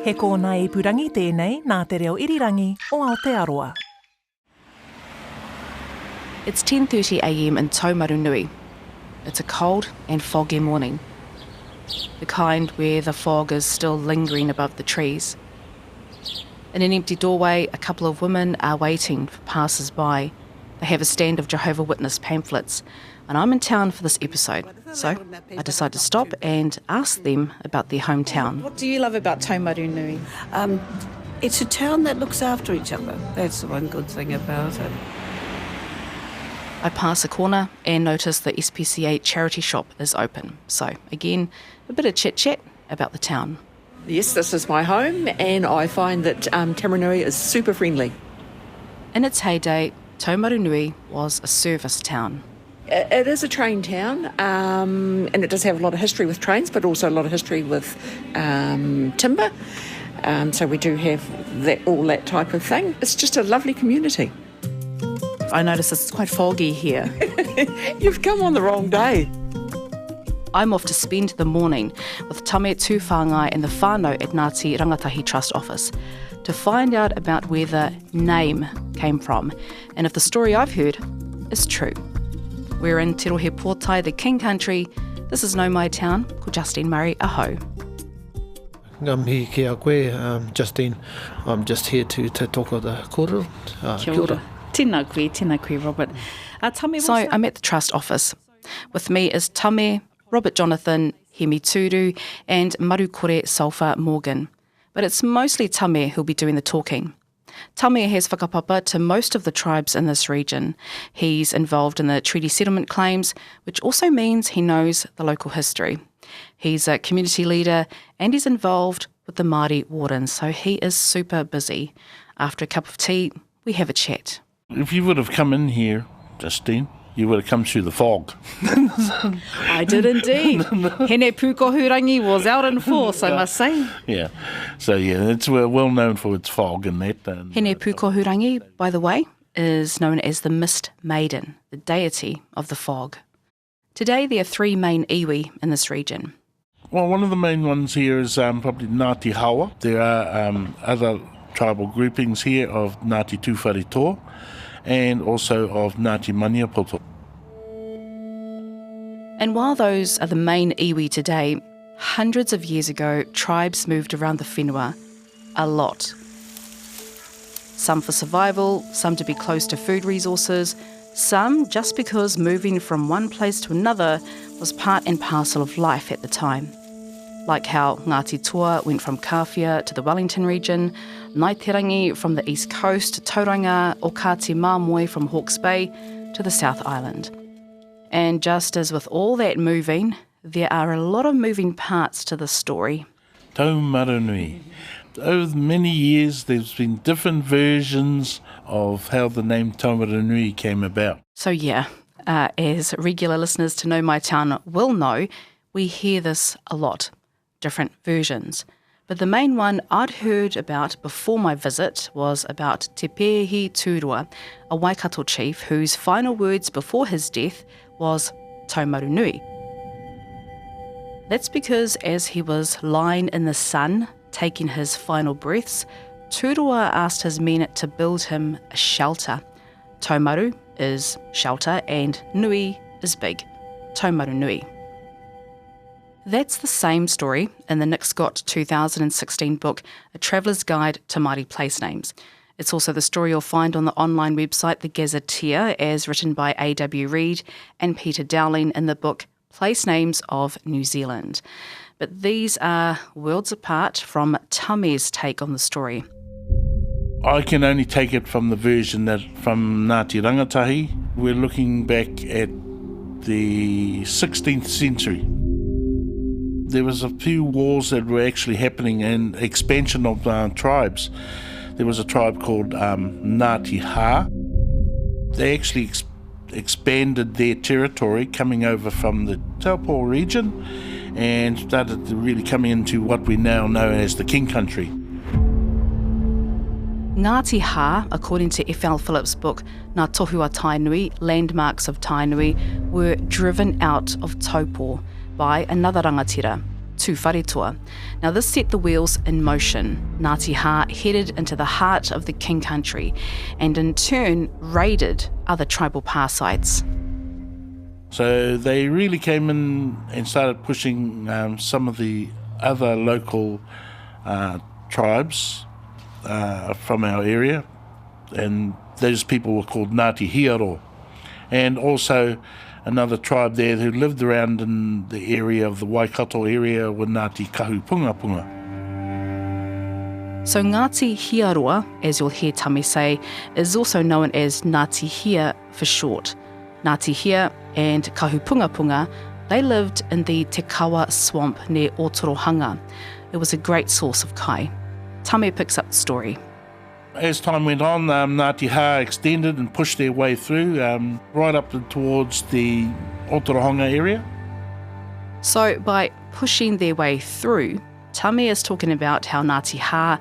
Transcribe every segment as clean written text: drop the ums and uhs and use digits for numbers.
He kōna e purangi tēnei nā te reo irirangi o Aotearoa. It's 10:30 a.m. in Taumarunui. It's a cold and foggy morning. The kind where the fog is still lingering above the trees. In an empty doorway, a couple of women are waiting for passers-by. They have a stand of Jehovah's Witness pamphlets, and I'm in town for this episode, so I decide to stop and ask them about their hometown. What do you love about Taumarunui? It's a town that looks after each other. That's the one good thing about it. I pass a corner and notice the SPCA charity shop is open. So, again, a bit of chit-chat about the town. Yes, this is my home, and I find that Taumarunui is super friendly. In its heyday, Taumarunui was a service town. It is a train town, and it does have a lot of history with trains, but also a lot of history with timber. So we do have all that type of thing. It's just a lovely community. I notice it's quite foggy here. You've come on the wrong day. I'm off to spend the morning with Tame Tūwhāngai and the whānau at Ngāti Rangatahi Trust Office to find out about where the name came from and if the story I've heard is true. We're in Te Rohe Pōtai, the King Country. This is Nau Mai Town, ko Justine Murray, aho. Ngam ki a koe, Justine. I'm just here to talk of the kōrero. Kia ora. Tēnā koe, Robert. So I'm at the trust office. With me is Tame, Robert Jonathan, Hemi Turu and Marukore Sulphur Morgan. But it's mostly Tame who'll be doing the talking. Tame has whakapapa to most of the tribes in this region. He's involved in the treaty settlement claims, which also means he knows the local history. He's a community leader and he's involved with the Māori wardens, so he is super busy. After a cup of tea, we have a chat. If you would have come in here, Justine, you would have come through the fog. I did indeed. Hene Pukohurangi was out in force, I must say. Yeah. So, it's well known for its fog and that. Hene Pukohurangi, by the way, is known as the Mist Maiden, the deity of the fog. Today, there are three main iwi in this region. Well, one of the main ones here is probably Ngāti Hawa. There are other tribal groupings here of Ngāti Tūwharetoa and also of Ngāti Maniapoto. And while those are the main iwi today, hundreds of years ago, tribes moved around the whenua a lot. Some for survival, some to be close to food resources, some just because moving from one place to another was part and parcel of life at the time. Like how Ngāti Toa went from Kawhia to the Wellington region, Ngaiterangi from the east coast to Tauranga, or Kati Māmoe from Hawke's Bay to the South Island. And just as with all that moving, there are a lot of moving parts to this story. Taumarunui. Over many years, there's been different versions of how the name Taumarunui came about. So as regular listeners to Nau Mai Town will know, we hear this a lot, different versions. But the main one I'd heard about before my visit was about Te Pēhi Tūrua, a Waikato chief whose final words before his death was Taumarunui. That's because as he was lying in the sun, taking his final breaths, Tūrua asked his men to build him a shelter. Taumaru is shelter and nui is big. Taumarunui. That's the same story in the Nick Scott 2016 book, A Traveller's Guide to Māori Place Names. It's also the story you'll find on the online website The Gazetteer, as written by A.W. Reid and Peter Dowling in the book Place Names of New Zealand. But these are worlds apart from Tame's take on the story. I can only take it from the version that from Ngāti Rangatahi. We're looking back at the 16th century. There was a few wars that were actually happening and expansion of tribes. There was a tribe called Ngāti Ha. They actually expanded their territory coming over from the Taupo region and started really coming into what we now know as the King Country. Ngāti Ha, according to F.L. Phillips' book Ngā Tohua Tainui, Landmarks of Tainui, were driven out of Taupo by another rangatira, tū wharetua. Now this set the wheels in motion. Ngāti Hā headed into the heart of the King Country and in turn raided other tribal pā sites. So they really came in and started pushing some of the other local tribes from our area, and those people were called Ngāti Hiaro, and also another tribe there who lived around in the area of the Waikato area were Ngāti Kahupungapunga. So Ngāti Hiaroa, as you'll hear Tame say, is also known as Ngāti Hia for short. Ngāti Hia and Kahupungapunga, they lived in the Te Kawa swamp near Otorohanga. It was a great source of kai. Tame picks up the story. As time went on, Ngāti Hā extended and pushed their way through, right up towards the Otorohanga area. So by pushing their way through, Tame is talking about how Ngāti Hā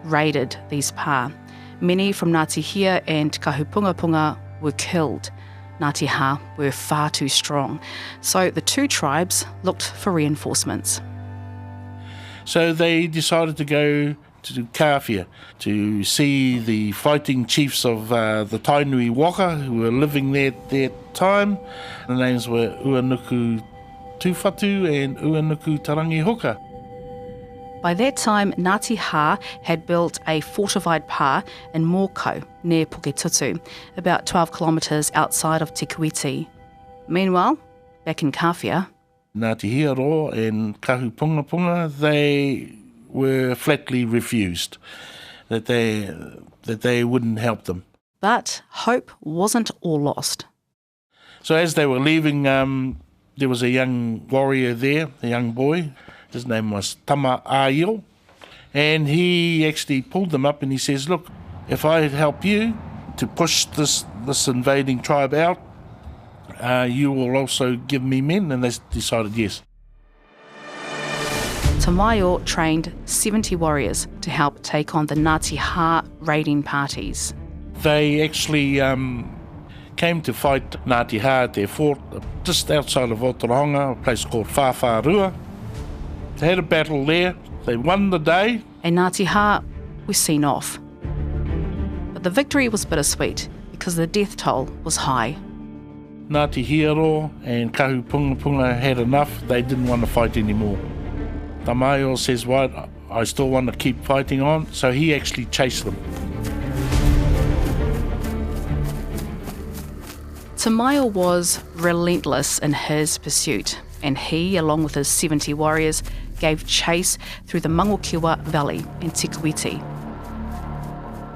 raided these pā. Many from Ngāti Hia and Kahupungapunga were killed. Ngāti Hā were far too strong, so the two tribes looked for reinforcements. So they decided to go to Kāwhia to see the fighting chiefs of the Tainui Waka who were living there at that time. The names were Uanuku Tūwhatu and Uanuku Tarangi Hoka. By that time, Ngāti Hā had built a fortified pā in Mōkau, near Puketutu, about 12 kilometres outside of Te Kuiti. Meanwhile, back in Kāwhia, Ngāti Hiaro and Kahupungapunga, they were flatly refused, that they wouldn't help them. but hope wasn't all lost. So as they were leaving, there was a young warrior there, a young boy. His name was Taumarunui, and he actually pulled them up and he says, look, if I help you to push this invading tribe out, you will also give me men, and they decided yes. Tamayo trained 70 warriors to help take on the Ngāti Hā raiding parties. They actually came to fight Ngāti Hā at their fort just outside of Otorohanga, a place called Whawharua. They had a battle there. They won the day. And Ngāti Hā was seen off. But the victory was bittersweet because the death toll was high. Ngāti Hiaro and Kahupungapunga had enough. They didn't want to fight anymore. Tamayo says, "What? I still want to keep fighting on." So he actually chased them. Tamayo was relentless in his pursuit, and he, along with his 70 warriors, gave chase through the Mangokiwa Valley in Te Kuiti.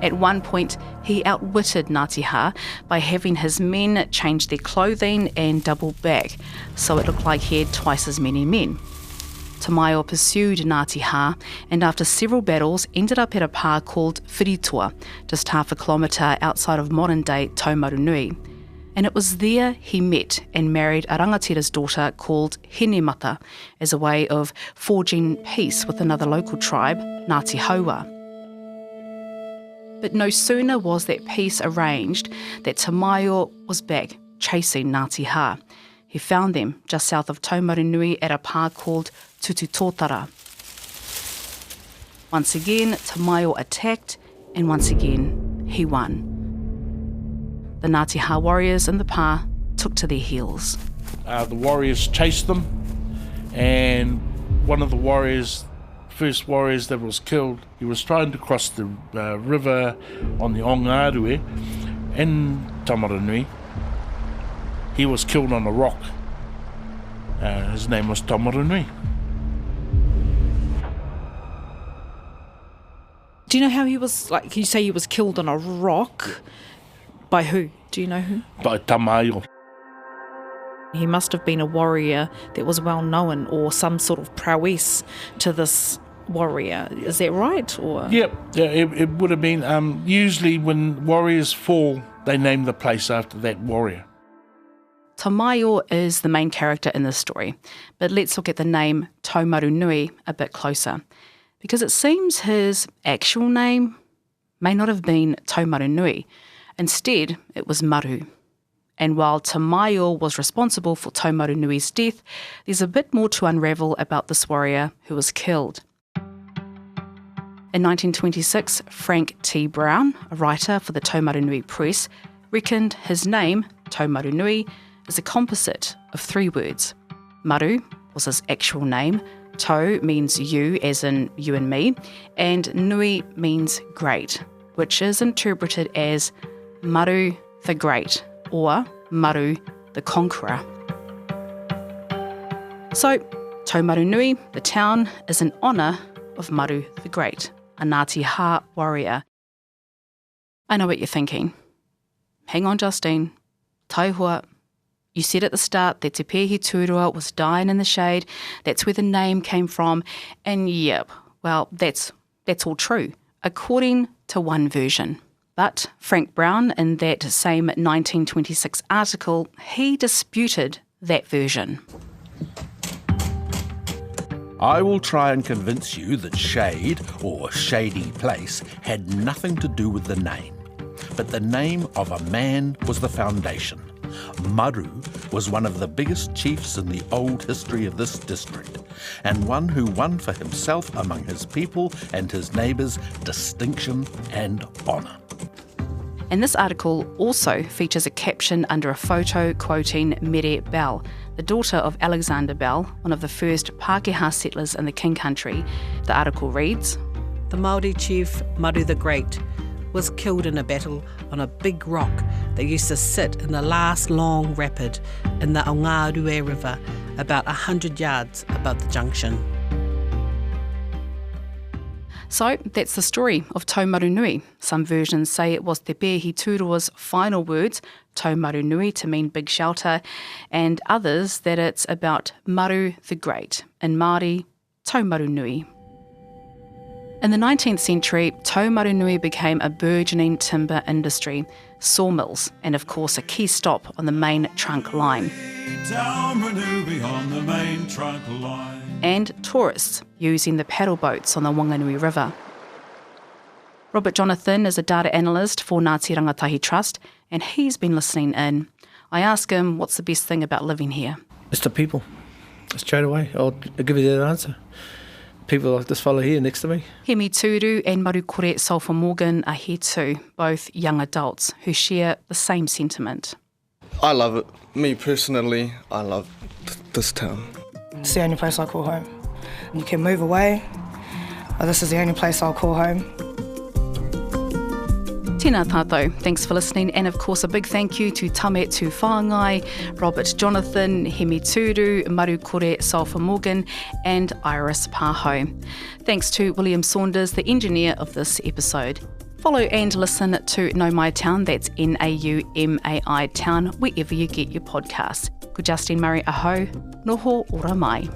At one point, he outwitted Ngāti Hā by having his men change their clothing and double back, so it looked like he had twice as many men. Tamayo pursued Ngāti Hā, and after several battles ended up at a pā called Whiritua, just half a kilometre outside of modern-day Taumarunui. And it was there he met and married a rangatira's daughter called Henemata as a way of forging peace with another local tribe, Ngāti Haua. But no sooner was that peace arranged that Tamayo was back chasing Ngāti Hā. He found them just south of Taumarunui at a pā called Tututotara. Once again, Tamayo attacked, and once again, he won. The Ngāti Hā warriors in the pā took to their heels. The warriors chased them, and one of the first warriors that was killed, he was trying to cross the river on the Ongarue in Taumarunui. He was killed on a rock. His name was Taumarunui. Do you know how he was, like you say, he was killed on a rock? By who? Do you know who? By Tamayo. He must have been a warrior that was well known, or some sort of prowess to this warrior. Is that right? Or Yeah, it would have been. Usually when warriors fall, they name the place after that warrior. Tamayo is the main character in this story, but let's look at the name Taumarunui a bit closer, because it seems his actual name may not have been Taumarunui. Instead, it was Maru. And while Te Maio was responsible for Taumarunui's death, there's a bit more to unravel about this warrior who was killed. In 1926, Frank T. Brown, a writer for the Taumarunui Press, reckoned his name, Taumarunui, is a composite of 3 words. Maru was his actual name, Tau means you, as in you and me, and Nui means great, which is interpreted as Maru the Great, or Maru the Conqueror. So, Taumarunui, the town, is in honour of Maru the Great, a Ngāti Ha warrior. I know what you're thinking. Hang on, Justine. Taihua, you said at the start that Te Pēhi Tūrua was dying in the shade, that's where the name came from, and yep, well, that's all true, according to one version. But Frank Brown, in that same 1926 article, he disputed that version. I will try and convince you that shade, or shady place, had nothing to do with the name. But the name of a man was the foundation. Maru was one of the biggest chiefs in the old history of this district, and one who won for himself among his people and his neighbours distinction and honour. And this article also features a caption under a photo quoting Mere Bell, the daughter of Alexander Bell, one of the first Pākehā settlers in the King Country. The article reads, The Māori chief Maru the Great was killed in a battle on a big rock that used to sit in the last long rapid in the Aungārue River, about 100 yards above the junction. So that's the story of Taumarunui. Some versions say it was Te Pēhi Tūrua's final words, Taumarunui, to mean big shelter, and others that it's about Maru the Great, in Māori, Taumarunui. In the 19th century, Taumarunui became a burgeoning timber industry, sawmills, and of course a key stop on the main trunk line. Taumarunui on the main trunk line. And tourists using the paddle boats on the Wanganui River. Robert Jonathan is a data analyst for Ngāti Rangatahi Trust, and he's been listening in. I ask him what's the best thing about living here. It's the people. Straight away, I'll give you that answer. People like this fella here next to me. Hemi Turu and Marukore Sulphur Morgan are here too, both young adults who share the same sentiment. I love it. Me personally, I love this town. It's the only place I call home. You can move away, but this is the only place I'll call home. Tēnā tātou, thanks for listening, and of course a big thank you to Tame Tu Whāngai, Robert Jonathan, Hemi Turu, Marukore Sulphur Morgan and Iris Pāho. Thanks to William Saunders, the engineer of this episode. Follow and listen to Nau Mai Town, that's Naumai Town, wherever you get your podcasts. Ko Justine Murray aho, noho ora mai.